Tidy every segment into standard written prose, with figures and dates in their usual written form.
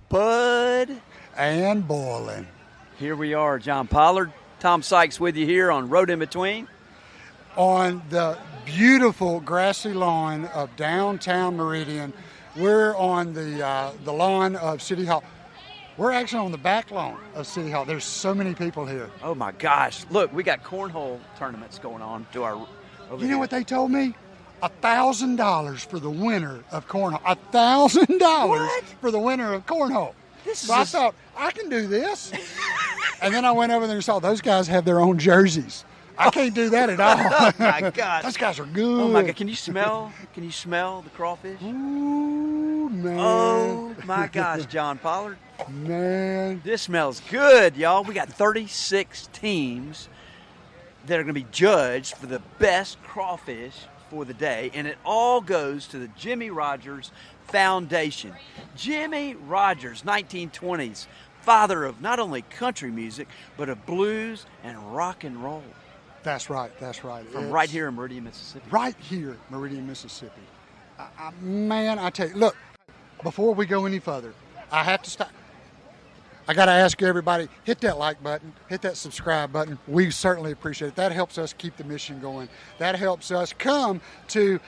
Bud and Boilin. Here we are, John Pollard, Tom Sykes with you here on Road in Between. On the beautiful grassy lawn of downtown Meridian. We're on the lawn of City Hall. We're actually on the back lawn of City Hall. There's so many people here. Oh my gosh. Look, we got cornhole tournaments going on to our over You know here. what they told me? $1,000 for the winner of cornhole. $1,000 for the winner of cornhole. So I thought, I can do this. And then I went over there and saw those guys have their own jerseys. I can't do that at all. Oh my God. Those guys are good. Oh my God. Can you smell the crawfish? Ooh, man. Oh my gosh, John Pollard. Man. This smells good, y'all. We got 36 teams that are going to be judged for the best crawfish for the day, and it all goes to the Jimmy Rogers Foundation. Jimmy Rogers, 1920s, father of not only country music, but of blues and rock and roll. That's right, that's right. From right here in Meridian, Mississippi. Right here, Meridian, Mississippi. Man, I tell you, look, before we go any further, I have to stop. I got to ask everybody, hit that like button, hit that subscribe button. We certainly appreciate it. That helps us keep the mission going. That helps us come to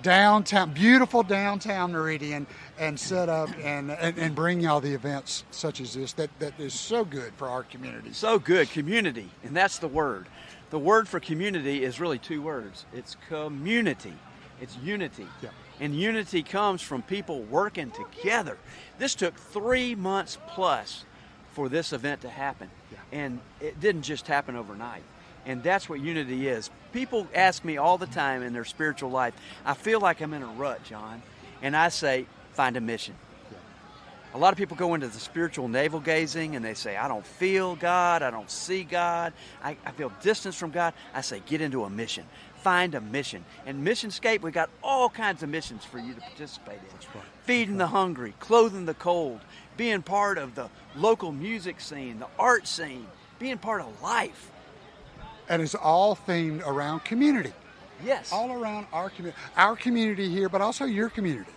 downtown, beautiful downtown Meridian, and set up and bring y'all the events such as this that is so good for our community. So good, community, and that's the word. The word for community is really two words. It's community. It's unity. Yeah. And unity comes from people working together. This took 3 months plus for this event to happen. Yeah. And it didn't just happen overnight. And that's what unity is. People ask me all the time in their spiritual life, I feel like I'm in a rut, John. And I say, find a mission. A lot of people go into the spiritual navel gazing and they say, I don't feel God, I don't see God, I feel distance from God. I say, get into a mission. Find a mission. And Missionscape, we got all kinds of missions for you to participate in. That's right. Feeding the hungry, clothing the cold, being part of the local music scene, the art scene, being part of life. And it's all themed around community. Yes. All around our community here, but also your community.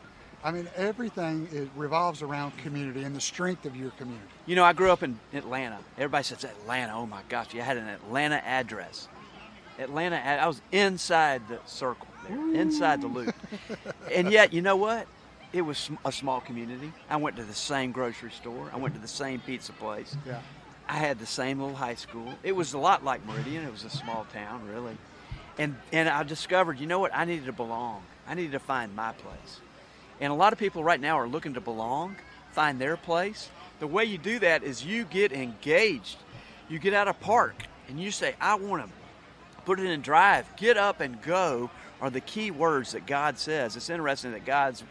I mean, everything revolves around community and the strength of your community. You know, I grew up in Atlanta. Everybody says Atlanta. Oh my gosh, you had an Atlanta address. I was inside the circle there, inside the loop. And yet, you know what? It was a small community. I went to the same grocery store. I went to the same pizza place. Yeah. I had the same little high school. It was a lot like Meridian. It was a small town, really. And I discovered, you know what? I needed to belong. I needed to find my place. And a lot of people right now are looking to belong, find their place. The way you do that is you get engaged. You get out of park and you say, I want to put it in drive. Get up and go are the key words that God says. It's interesting that God's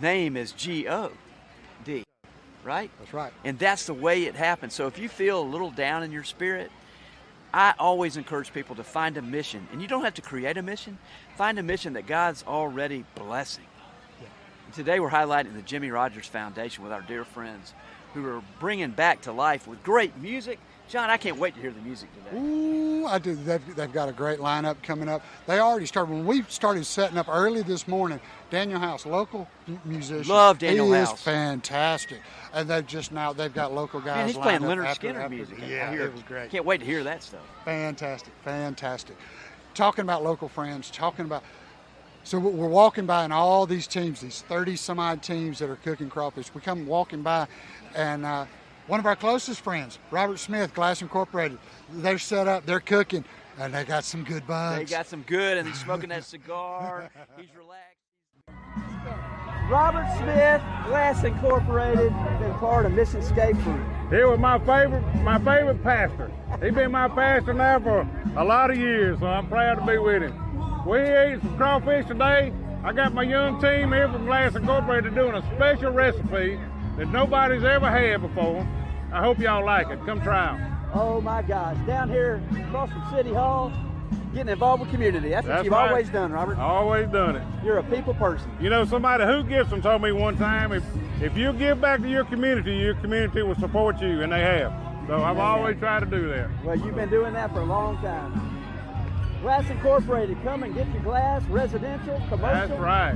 name is G-O-D, right? That's right. And that's the way it happens. So if you feel a little down in your spirit, I always encourage people to find a mission. And you don't have to create a mission. Find a mission that God's already blessing. Today we're highlighting the Jimmy Rogers Foundation with our dear friends who are bringing back to life with great music. John, I can't wait to hear the music today. Ooh, I do. They've got a great lineup coming up. They already started. When we started setting up early this morning, Daniel House, local musician. Love Daniel He House. is fantastic. And they've got local guys. Man, he's lined playing up Leonard after- Skinner music. Yeah, it was great. Can't wait to hear that stuff. Fantastic. Talking about local friends, so we're walking by and all these teams, these 30 some odd teams that are cooking crawfish. We come walking by and one of our closest friends, Robert Smith, Glass Incorporated, they're set up, they're cooking, and they got some good bugs. They got some good, and he's smoking that cigar. He's relaxed. Robert Smith, Glass Incorporated, been part of Missionscape for He was my favorite pastor. He's been my pastor now for a lot of years, so I'm proud to be with him. We ate some crawfish today. I got my young team here from Glass Incorporated doing a special recipe that nobody's ever had before. I hope y'all like it. Come try them. Oh my gosh, down here across from City Hall, getting involved with community. That's what you've right. always done, Robert. Always done it. You're a people person. You know, somebody who Gibson told me one time, if you give back to your community will support you, and they have. So I've always tried to do that. Well, you've been doing that for a long time. Glass Incorporated, come and get your glass, residential, commercial. That's right.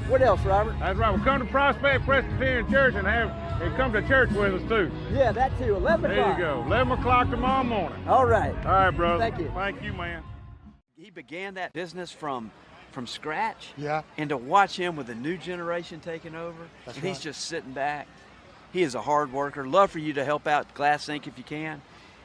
What else, Robert? That's right. Well, come to Prospect Presbyterian Church and have and come to church with us too. Yeah, that too. 11 There o'clock. you go. 11 o'clock tomorrow morning. All right. All right, brother. Thank you. Thank you, man. He began that business from scratch. Yeah. And to watch him with a new generation taking over, That's and he's right. just sitting back. He is a hard worker. Love for you to help out Glass Inc. if you can,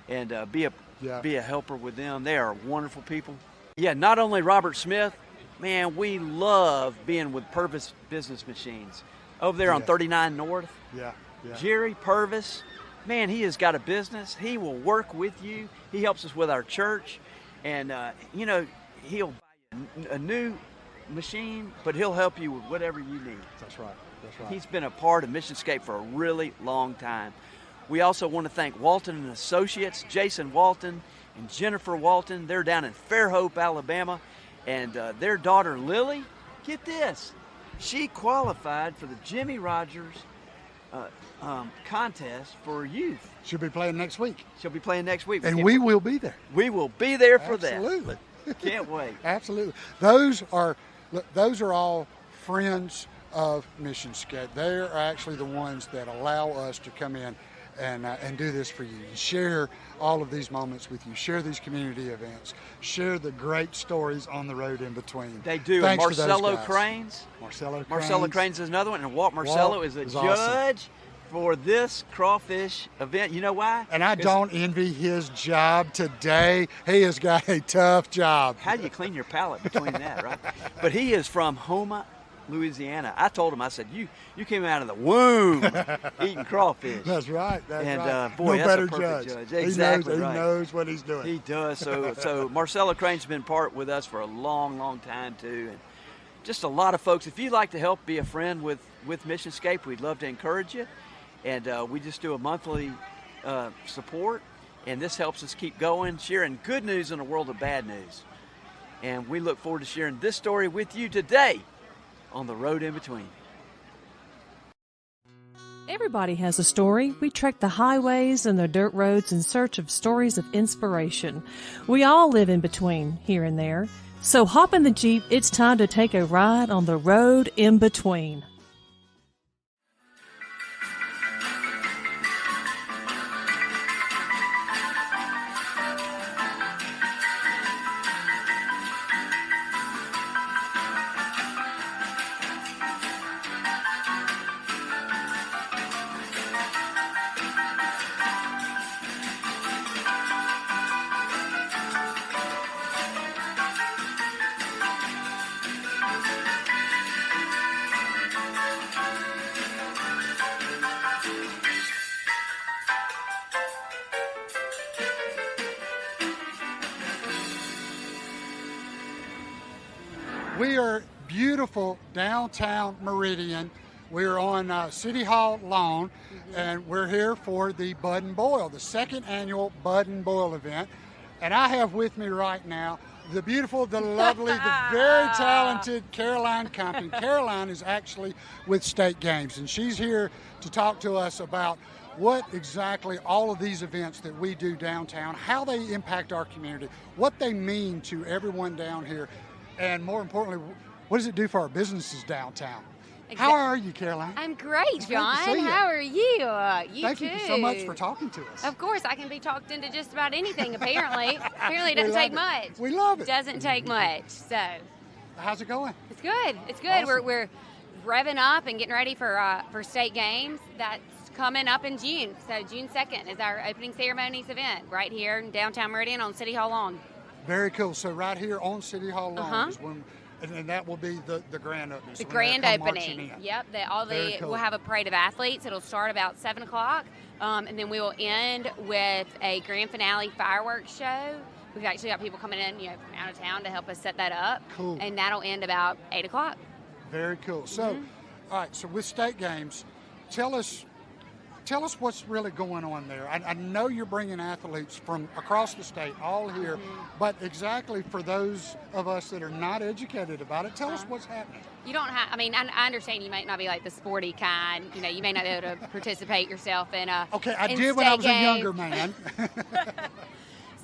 and be a helper with them. They are wonderful people. Yeah, not only Robert Smith, man, we love being with Purvis Business Machines over there on Yeah. 39 North. Yeah. Jerry Purvis, man, he has got a business. He will work with you. He helps us with our church, and he'll buy you a new machine, but he'll help you with whatever you need. That's right. He's been a part of missionscape for a really long time. We also want to thank Walton Associates, Jason Walton and Jennifer Walton. They're down in Fairhope, Alabama, and their daughter Lily, get this, she qualified for the Jimmy Rogers contest for youth. She'll be playing next week. She'll be playing next week. And we will be there. We will be there for Absolutely. that. Can't wait. Absolutely. Those are all friends of Missionscape. They are actually the ones that allow us to come in and do this for you. Share all of these moments with you. Share these community events. Share the great stories on the road in between. They do. Thanks And to those Marcello guys. Cranes. Marcello Cranes is another one. And Walt Marcello is a judge awesome. for this crawfish event. You know why? And I don't envy his job today. He has got a tough job. How do you clean your palate between that, right? But he is from Houma, Louisiana. I told him, I said, you came out of the womb eating crawfish. That's right. That's And, right. boy, no that's a better perfect judge. judge. Exactly He right. knows what he's doing. He does. So Marcello Cranes has been part with us for a long, long time too. And just a lot of folks. If you'd like to help be a friend with Missionscape, we'd love to encourage you. And we just do a monthly support. And this helps us keep going, sharing good news in a world of bad news. And we look forward to sharing this story with you today on The Road in Between. Everybody has a story. We trek the highways and the dirt roads in search of stories of inspiration. We all live in between, here and there. So hop in the Jeep. It's time to take a ride on the road in between. We are beautiful downtown Meridian. We're on City Hall lawn, and we're here for the Bud and Boil, the second annual Bud and Boil event. And I have with me right now the beautiful, the lovely, the very talented Caroline Compton. Caroline is actually with State Games, and she's here to talk to us about what exactly all of these events that we do downtown, how they impact our community, what they mean to everyone down here, and more importantly, what does it do for our businesses downtown? How are you, Caroline? I'm great, It's great John. to see you. How are you? Thank too. you so much for talking to us. Of course, I can be talked into just about anything, apparently. Apparently it doesn't take much. We love it. Doesn't take much. So How's it going? it's good. It's good. Awesome. We're revving up and getting ready for State Games. That's coming up in June. So June 2nd is our opening ceremonies event right here in downtown Meridian on City Hall lawn. Very cool. So right here on City Hall lawn Uh-huh. is when, and that will be the grand opening. The So when grand they come marching opening. in. Yep. Very cool. We'll have a parade of athletes. It'll start about 7 o'clock, and then we will end with a grand finale fireworks show. We've actually got people coming in, from out of town to help us set that up. Cool. And that'll end about 8 o'clock. Very cool. So, all right. So with State Games, tell us what's really going on there. I know you're bringing athletes from across the state all here, but exactly for those of us that are not educated about it, tell us what's happening. You don't have, I understand you might not be like the sporty kind. You may not be able to participate yourself in Okay, I in did when I state was a games. younger man.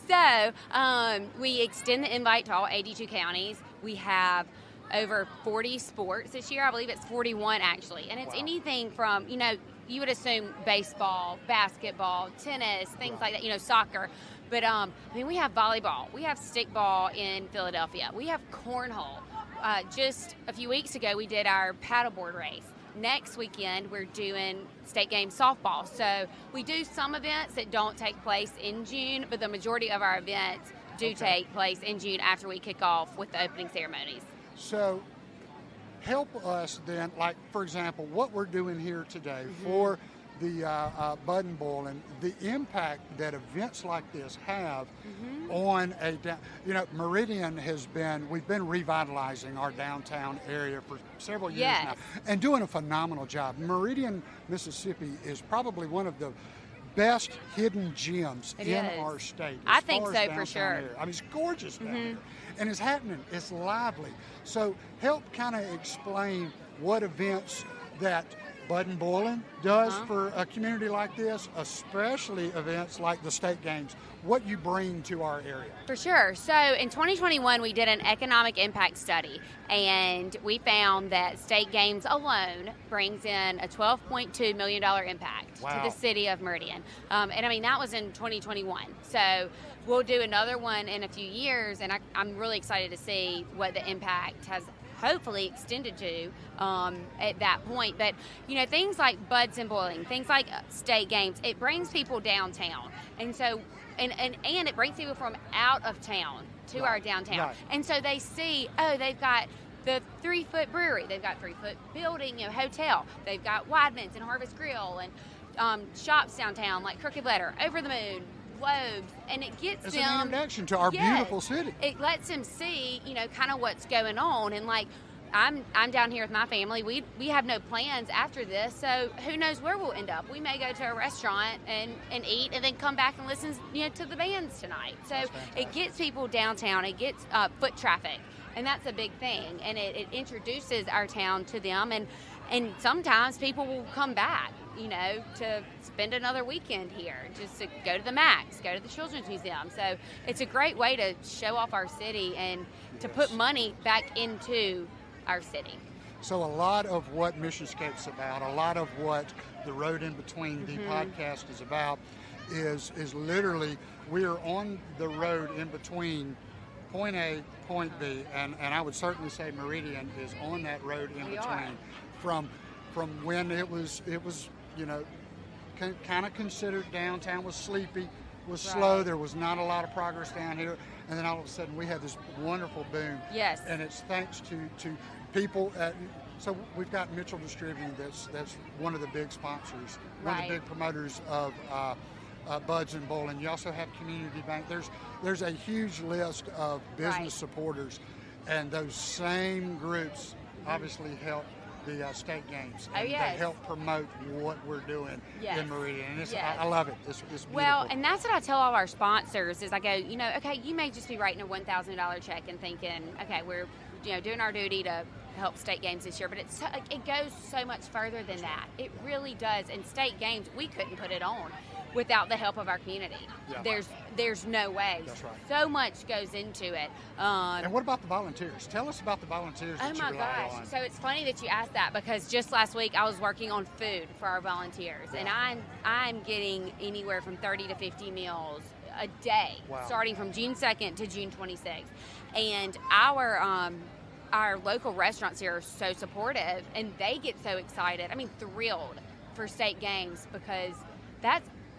So we extend the invite to all 82 counties. We have over 40 sports this year. I believe it's 41 actually. And it's anything from, you would assume baseball, basketball, tennis, things like that, soccer. But, we have volleyball. We have stickball in Philadelphia. We have cornhole. Just a few weeks ago, we did our paddleboard race. Next weekend, we're doing state game softball. So we do some events that don't take place in June, but the majority of our events do take place in June after we kick off with the opening ceremonies. So help us then, like, for example, what we're doing here today for the BudNBoilin, the impact that events like this have on Meridian we've been revitalizing our downtown area for several years now and doing a phenomenal job. Meridian, Mississippi is probably one of the best hidden gems in our state. I think so, for sure. Area. I mean, it's gorgeous down here. And it's happening. It's lively. So help kind of explain what events that BudNBoilin does for a community like this, especially events like the state games, what you bring to our area. For sure. So in 2021, we did an economic impact study, and we found that state games alone brings in a $12.2 million impact to the city of Meridian. That was in 2021. So we'll do another one in a few years, and I'm really excited to see what the impact has hopefully extended to at that point. But, things like BudNBoilin, things like state games, it brings people downtown. And so, and it brings people from out of town to our downtown. Right. And so they see, they've got the 3-foot brewery, they've got 3-foot building, hotel, they've got Weidman's and Harvest Grill and shops downtown like Crooked Letter, Over the Moon, Globes, and it gets it's them an introduction to our beautiful city. It lets them see, kind of what's going on. And like, I'm down here with my family. We have no plans after this, so who knows where we'll end up. We may go to a restaurant and eat, and then come back and listen, to the bands tonight. So it gets people downtown. It gets foot traffic, and that's a big thing. And it introduces our town to them, and sometimes people will come back, to spend another weekend here, just to go to the Max, go to the Children's Museum. So it's a great way to show off our city and to put money back into our city. So a lot of what Missionscape's about, a lot of what the Road in Between, the podcast is about, is literally we are on the road in between point A, point B, and I would certainly say Meridian is on that road in between from when it was kind of considered downtown, was sleepy, was slow, there was not a lot of progress down here, and then all of a sudden we had this wonderful boom. Yes. And it's thanks to people so we've got Mitchell Distributing, that's one of the big sponsors, one of the big promoters of BudNBoilin. You also have Community Bank. There's a huge list of business supporters, and those same groups obviously help the state games. And they help promote what we're doing in Meridian. And I love it. It's beautiful. Well, and that's what I tell all our sponsors is I go, you may just be writing a $1,000 check and thinking, okay, we're doing our duty to help state games this year, but it goes so much further than that. It really does. And state games, we couldn't put it on without the help of our community. Yeah. There's no way. That's right. So much goes into it. And what about the volunteers? Tell us about the volunteers that you rely on. So it's funny that you asked that, because just last week I was working on food for our volunteers, and I'm getting anywhere from 30 to 50 meals a day, starting from June 2nd to June 26th. And our local restaurants here are so supportive, and they get so excited. Thrilled for state games, because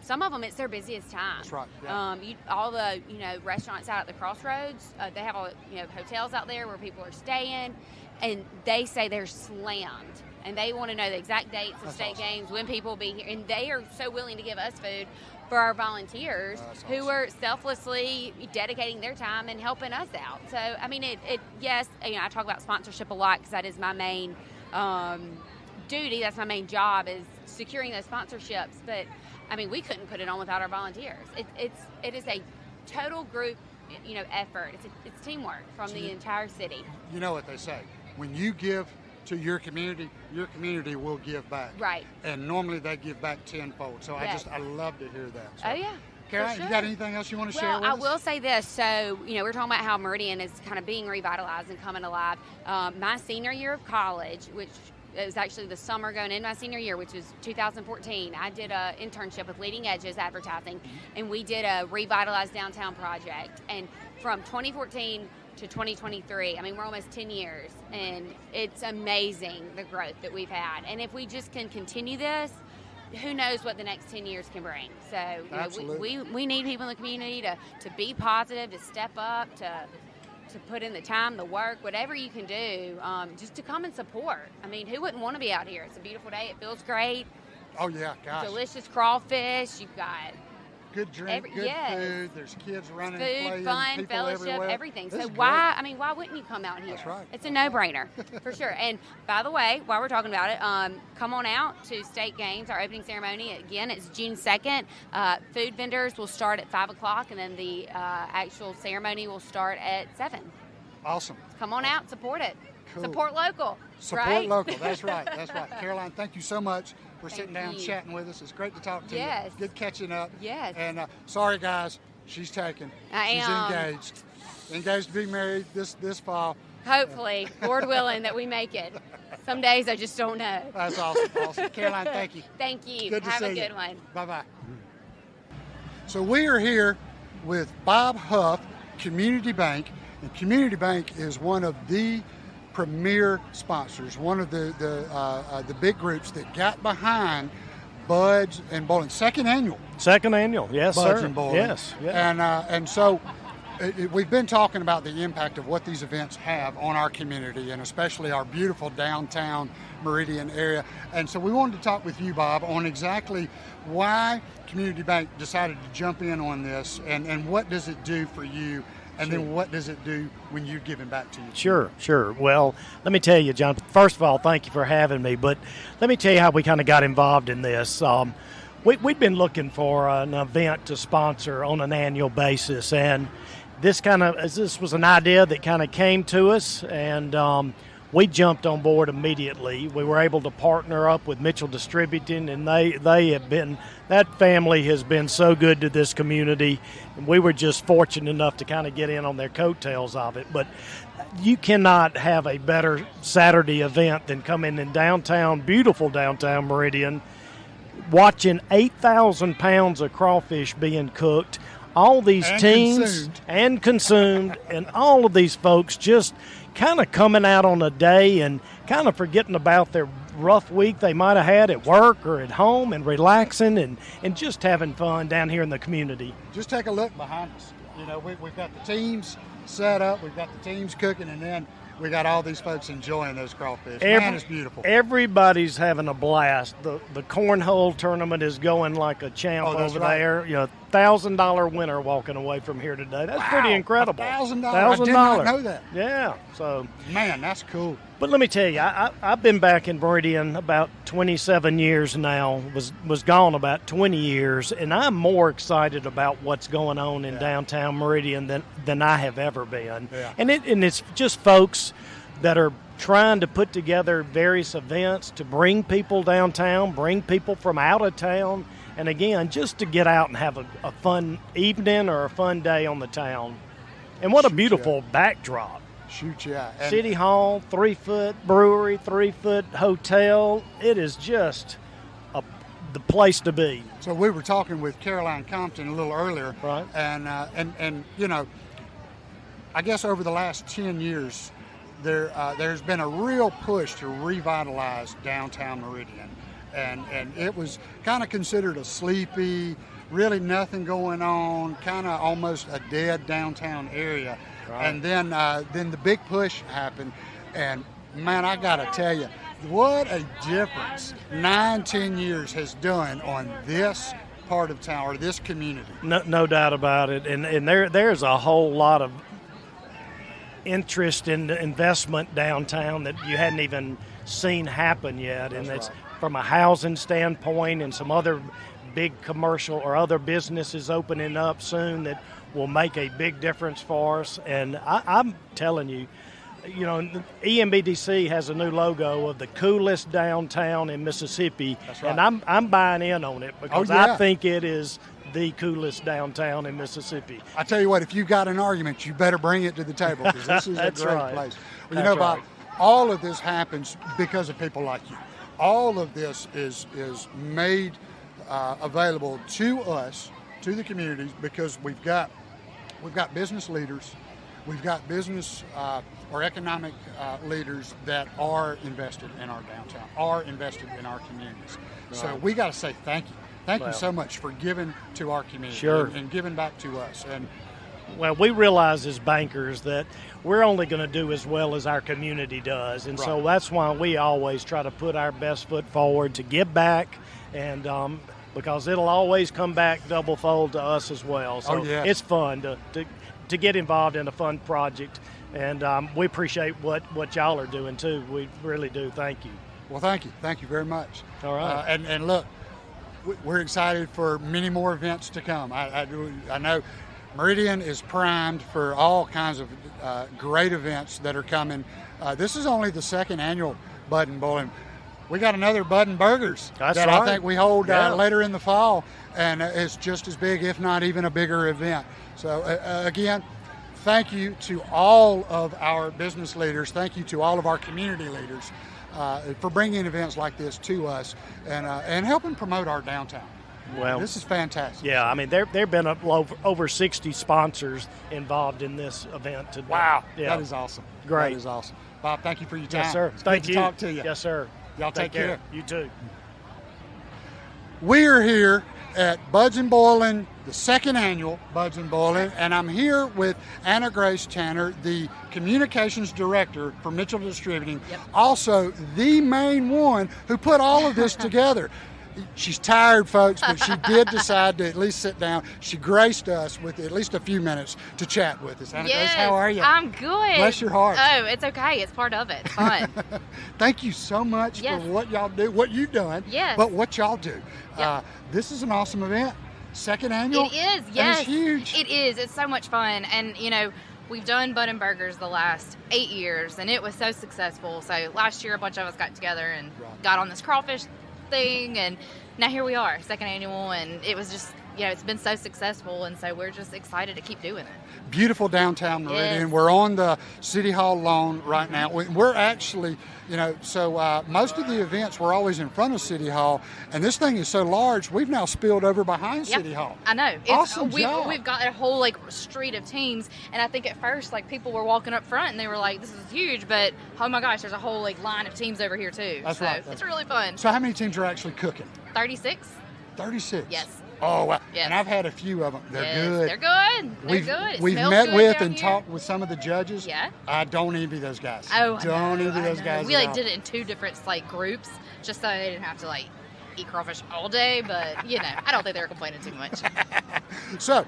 some of them, it's their busiest time. That's right. Yeah. All the restaurants out at the crossroads, they have all hotels out there where people are staying, and they say they're slammed, and they want to know the exact dates of state games, when people will be here, and they are so willing to give us food for our volunteers who are selflessly dedicating their time and helping us out. So I talk about sponsorship a lot because that is my main duty. That's my main job, is securing those sponsorships. But we couldn't put it on without our volunteers. It is a total group effort. It's teamwork from the entire city. You know what they say, when you give to your community will give back. Right. And normally they give back tenfold. So I love to hear that. So. Oh yeah. Caroline, sure. You got anything else you want to share with us? I will say this. So, we're talking about how Meridian is kind of being revitalized and coming alive. My senior year of college, which it was actually the summer going into my senior year, which was 2014. I did an internship with Leading Edges Advertising, and we did a Revitalize Downtown project. And from 2014 to 2023, I mean, we're almost 10 years, and it's amazing the growth that we've had. And if we just can continue this, who knows what the next 10 years can bring. So we need people in the community to be positive, to step up, to put in the time, the work, whatever you can do, just to come and support. I mean, who wouldn't want to be out here? It's a beautiful day. It feels great. Oh, yeah, gosh. Delicious crawfish. You've got good drink, good food. There's kids running, food, playing, fun, fellowship, everywhere. Everything. This So is why great. wouldn't you come out here? That's right. It's a no-brainer, for sure. And by the way, while we're talking about it, come on out to State Games, our opening ceremony. Again, it's June 2nd. Food vendors will start at 5 o'clock, and then the actual ceremony will start at 7. Awesome. Come on out, support it. Cool. Support local. Support right? local. That's right. That's right. Caroline, thank you so much for sitting down you. chatting with us. It's great to talk to Yes. you. Good catching up. Yes. And sorry, guys, she's taken. I am. She's engaged. Engaged to be married this fall. Hopefully, Lord willing, that we make it. Some days I just don't know. That's awesome. Awesome. Caroline, thank you. Thank you. Good to Have see a good you. one. Bye-bye. So we are here with Bob Huff, Community Bank. And Community Bank is one of the premier sponsors, one of the big groups that got behind BudNBoilin. Second annual, Yes, Buds sir. and Boilin. Yes. Yeah. And so we've been talking about the impact of what these events have on our community, and especially our beautiful downtown Meridian area. And so we wanted to talk with you, Bob, on exactly why Community Bank decided to jump in on this, and what does it do for you. And then what does it do when you're giving back to you? Sure. Well, let me tell you, John, first of all, thank you for having me. But let me tell you how we kind of got involved in this. We'd been looking for an event to sponsor on an annual basis. And this was an idea that kind of came to us. And we jumped on board immediately. We were able to partner up with Mitchell Distributing, and that family has been so good to this community. And we were just fortunate enough to kind of get in on their coattails of it. But you cannot have a better Saturday event than coming in beautiful downtown Meridian, watching 8,000 pounds of crawfish being cooked. All these teams consumed, and all of these folks just kind of coming out on a day and kind of forgetting about their rough week they might have had at work or at home, and relaxing and just having fun down here in the community. Just take a look behind us. You know, we've got the teams set up, we've got the teams cooking, and then we got all these folks enjoying those crawfish. Man, it's beautiful. Everybody's having a blast. The cornhole tournament is going like a champ over there. You know, $1,000 winner walking away from here today. That's pretty incredible. $1,000. I did not know that. Yeah. So, man, that's cool. But let me tell you, I've been back in Meridian about 27 years now. Was gone about 20 years, and I'm more excited about what's going on in downtown Meridian than I have ever been. Yeah. And it's just folks that are trying to put together various events to bring people downtown, bring people from out of town, and again, just to get out and have a fun evening or a fun day on the town. And what a beautiful backdrop. Shoot, yeah. And City Hall, 3-foot brewery, 3-foot hotel. It is just the place to be. So we were talking with Caroline Compton a little earlier, right? And you know, I guess over the last 10 years, there's been a real push to revitalize downtown Meridian, and it was kind of considered a sleepy, really nothing going on, kind of almost a dead downtown area. Right. And then the big push happened, and man, I gotta tell you, what a difference 9-10 years has done on this part of town or this community. No doubt about it, and there's a whole lot of interest in investment downtown that you hadn't even seen happen yet. And it's from a housing standpoint, and some other big commercial or other businesses opening up soon that will make a big difference for us. And I'm telling you, you know, EMBDC has a new logo of the coolest downtown in Mississippi. That's right. And I'm buying in on it because I think it is the coolest downtown in Mississippi. I tell you what, if you've got an argument, you better bring it to the table, because this is a great place. Well, you know, Bob, all of this happens because of people like you. All of this is made available to us, to the communities, because we've got business leaders, we've got business or economic leaders that are invested in our downtown, are invested in our communities. Right. So we got to say thank you. Thank you so much for giving to our community and giving back to us. And well, we realize as bankers that we're only going to do as well as our community does. And so that's why we always try to put our best foot forward to give back, and because it'll always come back double fold to us as well. So it's fun to get involved in a fun project, and we appreciate what y'all are doing too. We really do. Thank you. Well, thank you. Thank you very much. All right. And look, we're excited for many more events to come. I know Meridian is primed for all kinds of great events that are coming. This is only the second annual BudNBoilin. We got another Bud and Burgers that I think we hold later in the fall, and it's just as big, if not even a bigger event. So again, thank you to all of our business leaders. Thank you to all of our community leaders for bringing events like this to us and helping promote our downtown. Well, this is fantastic. Yeah, I mean, there have been over 60 sponsors involved in this event today. Wow, yeah. That is awesome. Great. That is awesome. Bob, thank you for your time. Yes, sir. It's thank good you. to talk to you. Yes, sir. Y'all take care. You too. We are here at BudNBoilin, the second annual BudNBoilin, and I'm here with Anna Grace Tanner, the communications director for Mitchell Distributing, also the main one who put all of this together. She's tired, folks, but she did decide to at least sit down. She graced us with at least a few minutes to chat with us. Anna Grace, how are you? I'm good. Bless your heart. Oh, it's okay. It's part of it. It's fun. Thank you so much for what y'all do, what you've done, but what y'all do. This is an awesome event. Second annual. It is, yes. It's huge. It is. It's so much fun. And, you know, we've done Bud and Burgers the last 8 years, and it was so successful. So last year, a bunch of us got together and got on this crawfish thing, and now here we are, second annual, and it was just, you know, it's been so successful, and so we're just excited to keep doing it. Beautiful downtown Meridian. Yes. We're on the City Hall lawn right now. We're actually, you know, so most of the events were always in front of City Hall, and this thing is so large, we've now spilled over behind City Hall. I know. Awesome job. We've got a whole, like, street of teams, and I think at first, like, people were walking up front, and they were like, this is huge, but, oh my gosh, there's a whole, like, line of teams over here, too. That's right. It's really fun. So how many teams are actually cooking? 36. 36? Yes. Oh, wow. Yes. And I've had a few of them. They're good. They're good. They're good. It We've smells met good with down and here. talked with some of the judges. Yeah. I don't envy those guys. Oh, don't envy those guys. We at like all. did it in 2 different like groups, just so they didn't have to like eat crawfish all day. But you know, I don't think they were complaining too much. So,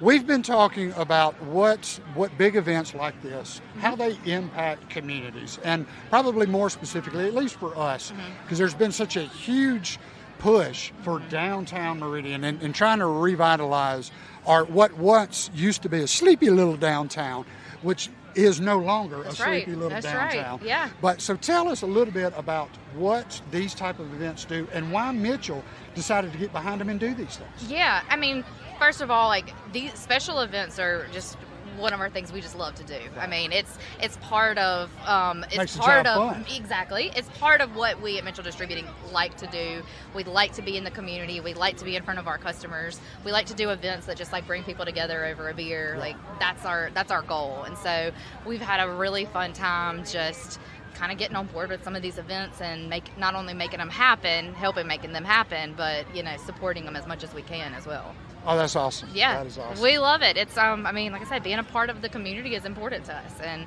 we've been talking about what big events like this, how they impact communities, and probably more specifically, at least for us, because there's been such a huge push for downtown Meridian and trying to revitalize what once used to be a sleepy little downtown, which is no longer sleepy little downtown. Right. Yeah. But so tell us a little bit about what these type of events do and why Mitchell decided to get behind them and do these things. Yeah, I mean, first of all, like these special events are just one of our things we just love to do. I mean, it's part of Makes the job fun. Exactly. It's part of what we at Mitchell Distributing like to do. We like to be in the community. We like to be in front of our customers. We like to do events that just like bring people together over a beer. Like that's our goal. And so we've had a really fun time just kind of getting on board with some of these events and not only making them happen, helping making them happen, but you know, supporting them as much as we can as well. Oh, that's awesome. Yeah, that is awesome. We love it. It's I mean, like I said, being a part of the community is important to us, and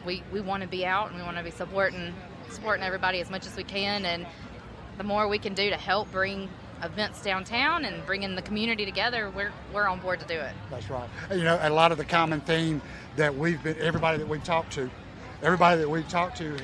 we want to be out and we want to be supporting everybody as much as we can, and the more we can do to help bring events downtown and bringing the community together, we're on board to do it. That's right. You know, a lot of the common theme that everybody that we've talked to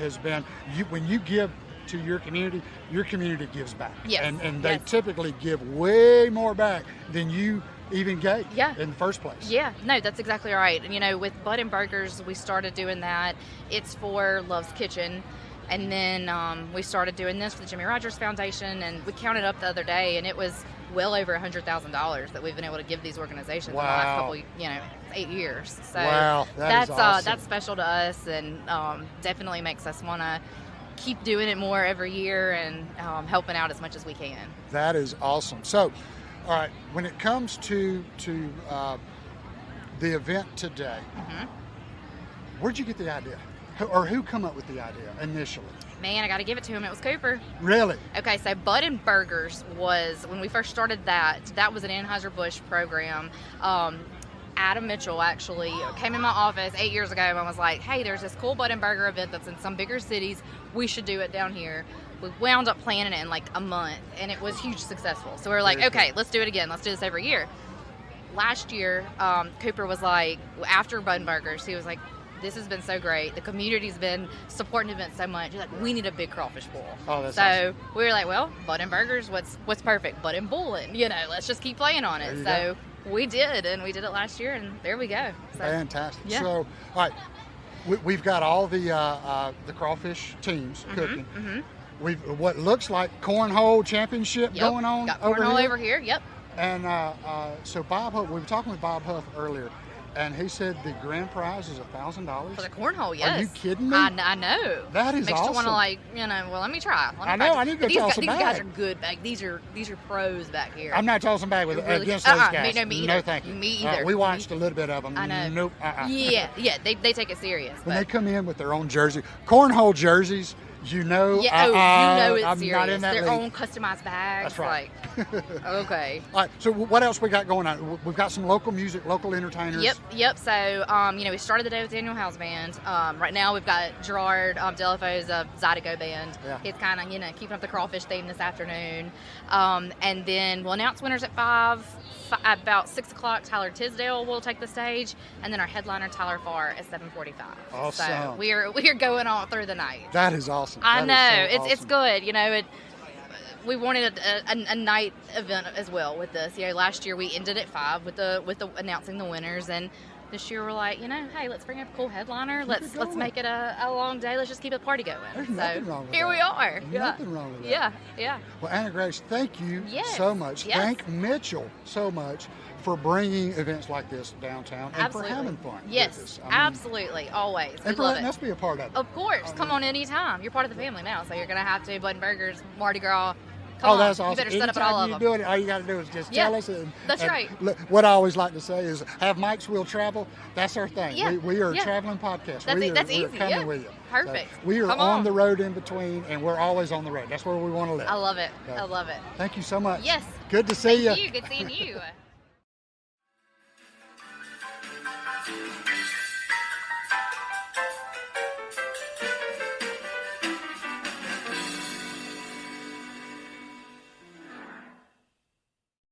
has been when you give to your community gives back. Yes. And they typically give way more back than you even gave in the first place. Yeah, no, that's exactly right. And you know, with Bud and Burgers, we started doing that. It's for Love's Kitchen, And then we started doing this for the Jimmy Rogers Foundation, and we counted up the other day, and it was well over $100,000 that we've been able to give these organizations in the last couple, 8 years. So wow, that's awesome. That's special to us, and definitely makes us want to keep doing it more every year and helping out as much as we can. That is awesome. So, all right, when it comes to the event today, where'd you get the idea? Or who come up with the idea initially? Man, I got to give it to him. It was Cooper. Really? Okay, so Bud and Burgers was, when we first started that was an Anheuser-Busch program. Adam Mitchell actually came in my office 8 years ago and was like, hey, there's this cool Bud and Burger event that's in some bigger cities. We should do it down here. We wound up planning it in like a month, and it was hugely successful. So we were like, okay, let's do it again. Let's do this every year. Last year, Cooper was like, after Bud and Burgers, he was like, this has been so great. The community's been supporting the event so much. He's like, we need a big crawfish bowl. Oh, that's so awesome. We were like, well, Bud and Burgers, what's perfect? BudNBoilin. Let's just keep playing on it. So we did, and we did it last year, and there we go. So, fantastic. Yeah. So, all right, we've got all the crawfish teams cooking. We've what looks like cornhole championship going on. Got cornhole over here. Yep. And so Bob Huff, we were talking with Bob Huff earlier, and he said the grand prize is $1,000 for the cornhole. Yes. Are you kidding me? I know. That is Makes awesome. you want to well, let me try. I know. I need to go toss them These back. guys are good back. These are pros back here. I'm not tossing back with really, against those guys. Me either. No, thank you. Me either. We watched a little bit of them. I know. Nope. Yeah. They take it serious. When they come in with their own jersey, cornhole jerseys. it's I'm serious. not in that Their league. own customized bags. That's right. Okay. All right. So what else we got going on? We've got some local music, local entertainers. Yep. So, we started the day with Daniel Howe's band. Right now we've got Gerard Delafoe's Zydeco band. Yeah. He's kind of, keeping up the crawfish theme this afternoon. And then we'll announce winners at 5. About 6 o'clock, Tyler Tisdale will take the stage, and then our headliner, Tyler Farr, at 7:45. Awesome. So we are going all through the night. That is awesome. I know. So It's good. We wanted a night event as well with this. Last year we ended at 5 with the announcing the winners, and this year we're like, hey, let's bring up a cool headliner. Let's make it a long day. Let's just keep the party going. There's nothing wrong with here that. We are. Nothing wrong with that. Yeah. Well, Anna Grace, thank you Yes. so much. Yes. Thank Mitchell so much for bringing events like this downtown and Absolutely. for having fun. Yes, with us. absolutely, always. And We for love letting it. us be a part of it. Of course, come on anytime. You're part of the family now, so you're gonna have to. Bud and Burgers, Mardi Gras. Come on. That's awesome. You better set up at Anytime all of you them. do it, all you got to do is just tell us. That's right. What I always like to say is, have Mike's Will Travel. That's our thing. Yeah. We are a Yeah. traveling podcast. That's We're easy. coming Yeah. with you. Perfect. So we are Come on on. the road in between, and we're always on the road. That's where we want to live. I love it. So, I love it. Thank you so much. Yes. Good to see you. Thank you. Good seeing you.